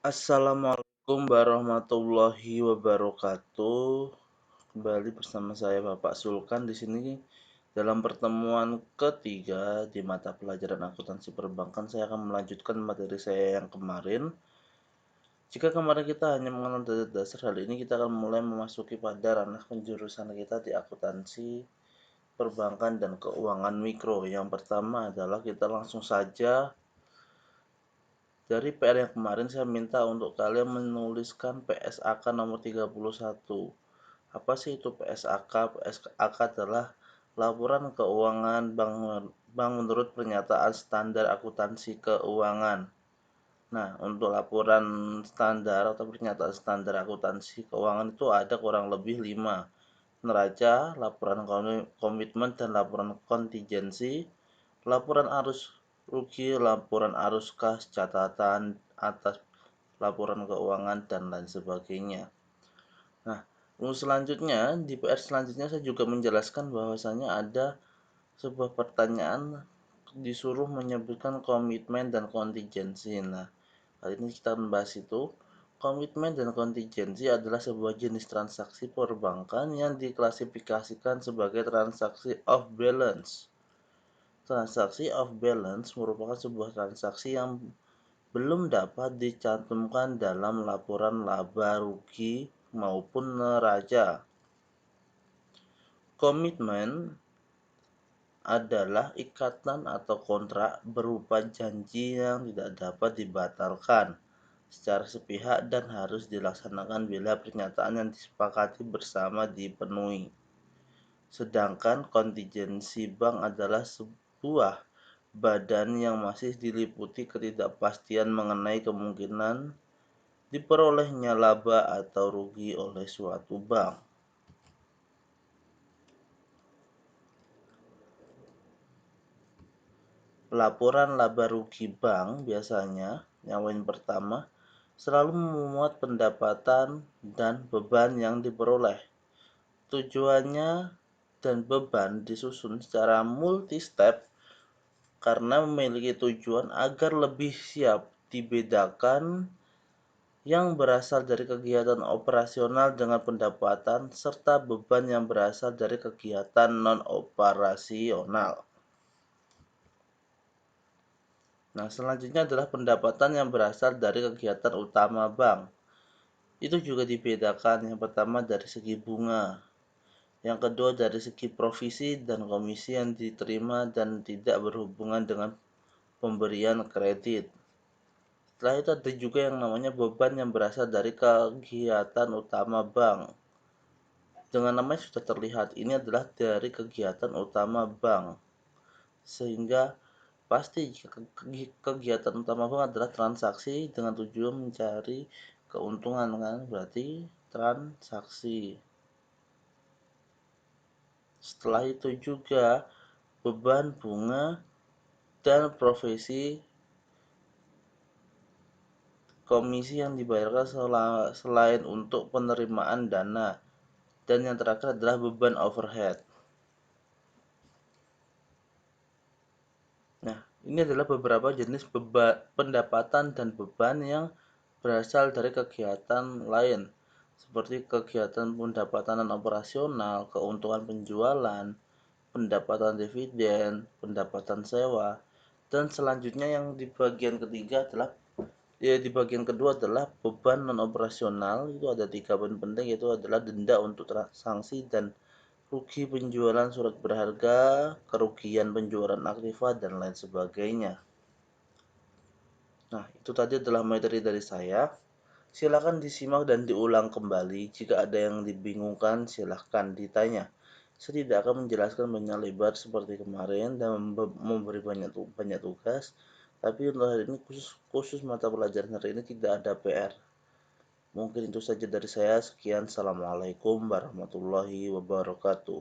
Assalamualaikum warahmatullahi wabarakatuh. Kembali bersama saya Bapak Sulkan di sini dalam pertemuan ketiga di mata pelajaran akuntansi perbankan. Saya akan melanjutkan materi saya yang kemarin. Jika kemarin kita hanya mengenal dasar-dasar, hal ini kita akan mulai memasuki pada ranah penjurusan kita di akuntansi perbankan dan keuangan mikro. Yang pertama adalah kita langsung saja. Dari PR yang kemarin saya minta untuk kalian menuliskan PSAK nomor 31. Apa sih itu PSAK? PSAK adalah laporan keuangan bank menurut pernyataan standar akuntansi keuangan. Nah, untuk laporan standar atau pernyataan standar akuntansi keuangan itu ada kurang lebih 5. Neraca, laporan komitmen dan laporan kontingensi, laporan arus rugi, laporan arus kas, catatan atas laporan keuangan, dan lain sebagainya. Nah, selanjutnya di PR selanjutnya saya juga menjelaskan bahwasanya ada sebuah pertanyaan disuruh menyebutkan komitmen dan kontingensi. Nah, kali ini kita membahas itu. Komitmen dan kontingensi adalah sebuah jenis transaksi perbankan yang diklasifikasikan sebagai transaksi off balance. Transaksi off balance merupakan sebuah transaksi yang belum dapat dicantumkan dalam laporan laba rugi maupun neraca. Komitmen adalah ikatan atau kontrak berupa janji yang tidak dapat dibatalkan secara sepihak dan harus dilaksanakan bila pernyataan yang disepakati bersama dipenuhi. Sedangkan kontingensi bank adalah sebuah badan yang masih diliputi ketidakpastian mengenai kemungkinan diperolehnya laba atau rugi oleh suatu bank. Laporan laba rugi bank biasanya, yang poin pertama, selalu memuat pendapatan dan beban yang diperoleh. Tujuannya dan beban disusun secara multi-step karena memiliki tujuan agar lebih siap dibedakan yang berasal dari kegiatan operasional dengan pendapatan serta beban yang berasal dari kegiatan non-operasional. Nah, selanjutnya adalah pendapatan yang berasal dari kegiatan utama bank. Itu juga dibedakan. Yang pertama dari segi bunga, yang kedua dari segi provisi dan komisi yang diterima dan tidak berhubungan dengan pemberian kredit. Setelah itu ada juga yang namanya beban yang berasal dari kegiatan utama bank. Dengan namanya sudah terlihat, ini adalah dari kegiatan utama bank. Sehingga pasti kegiatan utama bank adalah transaksi dengan tujuan mencari keuntungan, kan? Berarti transaksi. Setelah itu juga beban bunga dan provisi komisi yang dibayarkan selain untuk penerimaan dana. Dan yang terakhir adalah beban overhead. Nah, ini adalah beberapa jenis pendapatan dan beban yang berasal dari kegiatan lain, seperti kegiatan pendapatan operasional, keuntungan penjualan, pendapatan dividen, pendapatan sewa, dan selanjutnya yang di bagian ketiga adalah di bagian kedua adalah beban non operasional. Itu ada 3 poin penting, yaitu adalah denda untuk transaksi dan rugi penjualan surat berharga, kerugian penjualan aktiva, dan lain sebagainya. Nah, itu tadi adalah materi dari saya. Silakan disimak dan diulang kembali. Jika ada yang dibingungkan, silakan ditanya. Saya tidak akan menjelaskan banyak lebar seperti kemarin dan memberi banyak tugas. Tapi untuk hari ini khusus mata pelajaran hari ini tidak ada PR. Mungkin itu saja dari saya. Sekian. Assalamualaikum warahmatullahi wabarakatuh.